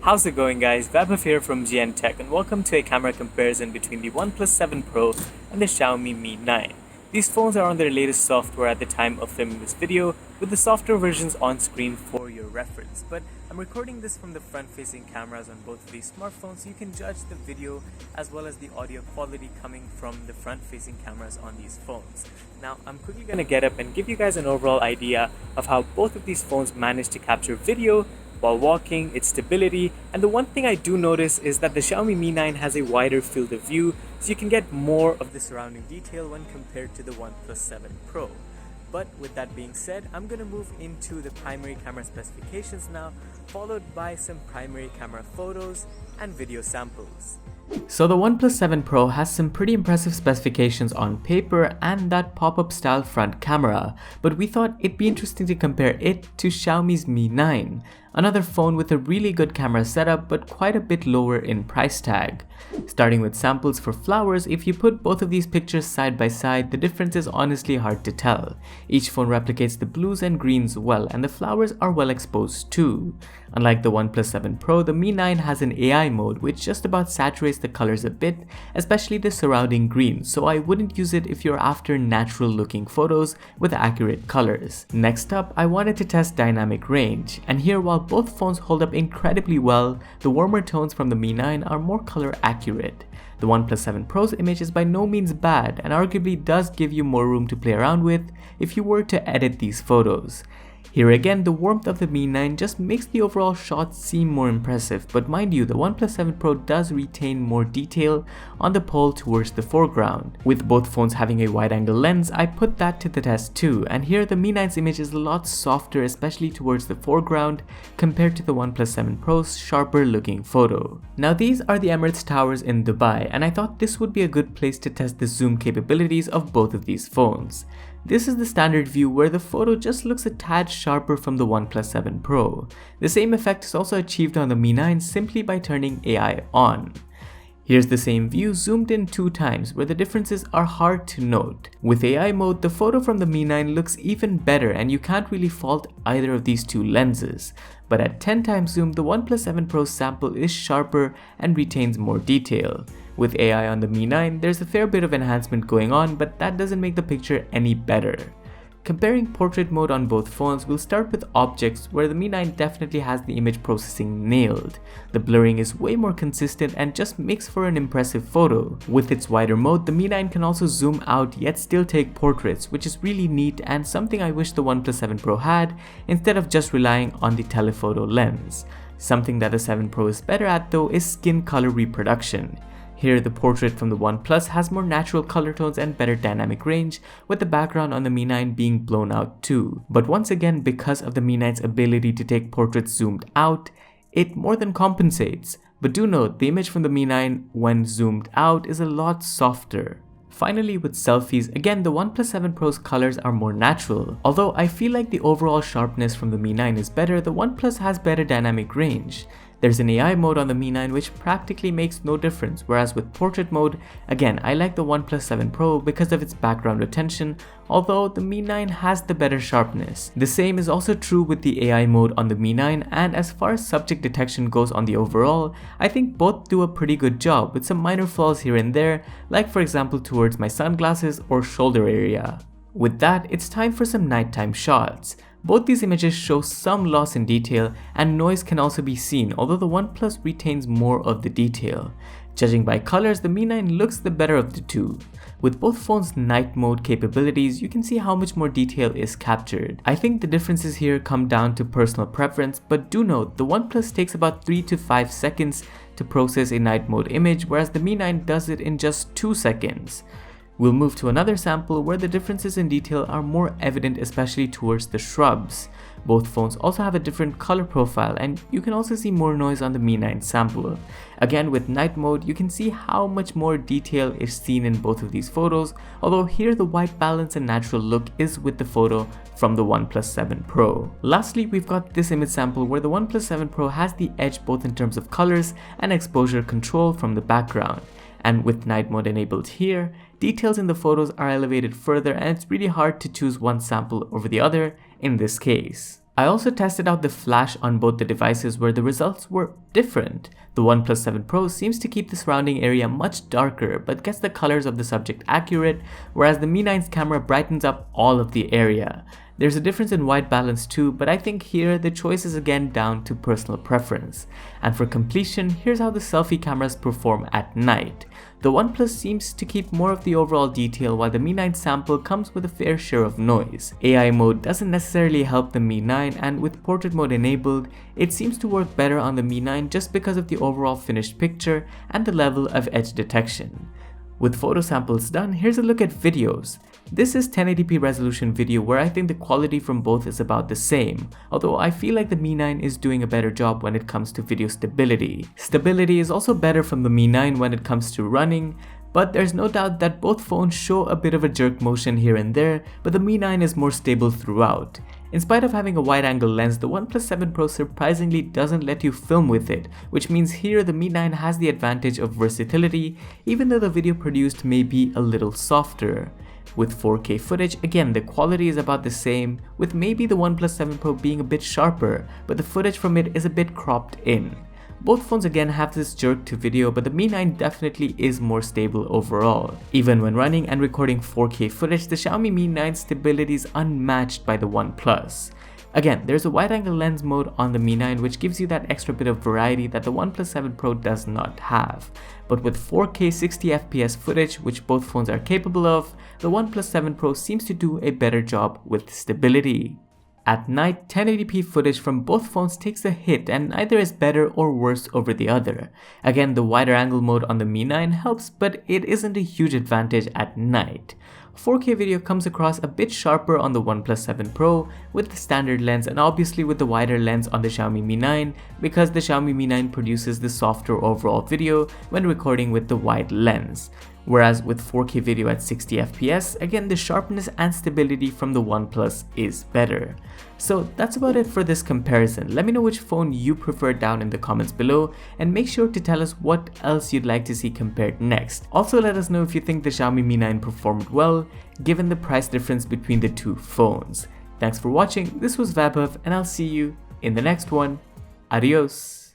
How's it going, guys? Vaibhav here from GN Tech, and welcome to a camera comparison between the OnePlus 7 Pro and the Xiaomi Mi 9. These phones are on their latest software at the time of filming this video, with the software versions on screen for your reference. But I'm recording this from the front-facing cameras on both of these smartphones, so you can judge the video as well as the audio quality coming from the front-facing cameras on these phones. Now, I'm quickly going to get up and give you guys an overall idea of how both of these phones manage to capture video while walking, its stability, and the one thing I do notice is that the Xiaomi Mi 9 has a wider field of view, so you can get more of the surrounding detail when compared to the OnePlus 7 Pro. But with that being said, I'm going to move into the primary camera specifications now, followed by some primary camera photos and video samples. So the OnePlus 7 Pro has some pretty impressive specifications on paper and that pop-up style front camera, but we thought it'd be interesting to compare it to Xiaomi's Mi 9, another phone with a really good camera setup but quite a bit lower in price tag. Starting with samples for flowers, if you put both of these pictures side by side, the difference is honestly hard to tell. Each phone replicates the blues and greens well, and the flowers are well exposed too. Unlike the OnePlus 7 Pro, the Mi 9 has an AI mode which just about saturates the colors a bit, especially the surrounding greens, so I wouldn't use it if you're after natural looking photos with accurate colors. Next up, I wanted to test dynamic range, and here while both phones hold up incredibly well, the warmer tones from the Mi 9 are more color accurate. The OnePlus 7 Pro's image is by no means bad and arguably does give you more room to play around with if you were to edit these photos. Here again, the warmth of the Mi 9 just makes the overall shot seem more impressive, but mind you, the OnePlus 7 Pro does retain more detail on the pole towards the foreground. With both phones having a wide-angle lens, I put that to the test too, and here the Mi 9's image is a lot softer, especially towards the foreground, compared to the OnePlus 7 Pro's sharper looking photo. Now these are the Emirates Towers in Dubai, and I thought this would be a good place to test the zoom capabilities of both of these phones. This is the standard view where the photo just looks a tad sharper from the OnePlus 7 Pro. The same effect is also achieved on the Mi 9 simply by turning AI on. Here's the same view zoomed in 2 times where the differences are hard to note. With AI mode, the photo from the Mi 9 looks even better and you can't really fault either of these two lenses. But at 10 times zoom, the OnePlus 7 Pro's sample is sharper and retains more detail. With AI on the Mi 9, there's a fair bit of enhancement going on, but that doesn't make the picture any better. Comparing portrait mode on both phones, we'll start with objects where the Mi 9 definitely has the image processing nailed. The blurring is way more consistent and just makes for an impressive photo. With its wider mode, the Mi 9 can also zoom out yet still take portraits, which is really neat and something I wish the OnePlus 7 Pro had instead of just relying on the telephoto lens. Something that the 7 Pro is better at though is skin color reproduction. Here the portrait from the OnePlus has more natural color tones and better dynamic range, with the background on the Mi 9 being blown out too. But once again, because of the Mi 9's ability to take portraits zoomed out, it more than compensates. But do note, the image from the Mi 9 when zoomed out is a lot softer. Finally, with selfies, again the OnePlus 7 Pro's colors are more natural. Although I feel like the overall sharpness from the Mi 9 is better, the OnePlus has better dynamic range. There's an AI mode on the Mi 9 which practically makes no difference, whereas with portrait mode, again I like the OnePlus 7 Pro because of its background retention, although the Mi 9 has the better sharpness. The same is also true with the AI mode on the Mi 9, and as far as subject detection goes on the overall, I think both do a pretty good job with some minor flaws here and there, like for example towards my sunglasses or shoulder area. With that, it's time for some nighttime shots. Both these images show some loss in detail and noise can also be seen, although the OnePlus retains more of the detail. Judging by colors, the Mi 9 looks the better of the two. With both phones' night mode capabilities, you can see how much more detail is captured. I think the differences here come down to personal preference, but do note the OnePlus takes about 3 to 5 seconds to process a night mode image, whereas the Mi 9 does it in just 2 seconds. We'll move to another sample where the differences in detail are more evident, especially towards the shrubs. Both phones also have a different color profile and you can also see more noise on the Mi 9 sample. Again, with night mode, you can see how much more detail is seen in both of these photos, although here the white balance and natural look is with the photo from the OnePlus 7 Pro. Lastly, we've got this image sample where the OnePlus 7 Pro has the edge both in terms of colors and exposure control from the background. And with night mode enabled here, details in the photos are elevated further and it's really hard to choose one sample over the other in this case. I also tested out the flash on both the devices where the results were different. The OnePlus 7 Pro seems to keep the surrounding area much darker but gets the colors of the subject accurate, whereas the Mi 9's camera brightens up all of the area. There's a difference in white balance too, but I think here the choice is again down to personal preference. And for completion, here's how the selfie cameras perform at night. The OnePlus seems to keep more of the overall detail while the Mi 9 sample comes with a fair share of noise. AI mode doesn't necessarily help the Mi 9, and with portrait mode enabled, it seems to work better on the Mi 9 just because of the overall finished picture and the level of edge detection. With photo samples done, here's a look at videos. This is 1080p resolution video where I think the quality from both is about the same, although I feel like the Mi 9 is doing a better job when it comes to video stability. Stability is also better from the Mi 9 when it comes to running, but there's no doubt that both phones show a bit of a jerk motion here and there, but the Mi 9 is more stable throughout. In spite of having a wide-angle lens, the OnePlus 7 Pro surprisingly doesn't let you film with it, which means here the Mi 9 has the advantage of versatility, even though the video produced may be a little softer. With 4K footage, again the quality is about the same, with maybe the OnePlus 7 Pro being a bit sharper, but the footage from it is a bit cropped in. Both phones again have this jerk to video, but the Mi 9 definitely is more stable overall. Even when running and recording 4K footage, the Xiaomi Mi 9 stability is unmatched by the OnePlus. Again, there's a wide-angle lens mode on the Mi 9 which gives you that extra bit of variety that the OnePlus 7 Pro does not have. But with 4K 60fps footage, which both phones are capable of, the OnePlus 7 Pro seems to do a better job with stability. At night, 1080p footage from both phones takes a hit and neither is better or worse over the other. Again, the wider angle mode on the Mi 9 helps, but it isn't a huge advantage at night. 4K video comes across a bit sharper on the OnePlus 7 Pro with the standard lens and obviously with the wider lens on the Xiaomi Mi 9 because the Xiaomi Mi 9 produces the softer overall video when recording with the wide lens. Whereas with 4K video at 60fps, again the sharpness and stability from the OnePlus is better. So that's about it for this comparison. Let me know which phone you prefer down in the comments below and make sure to tell us what else you'd like to see compared next. Also let us know if you think the Xiaomi Mi 9 performed well given the price difference between the two phones. Thanks for watching, this was Vaibhav and I'll see you in the next one. Adios!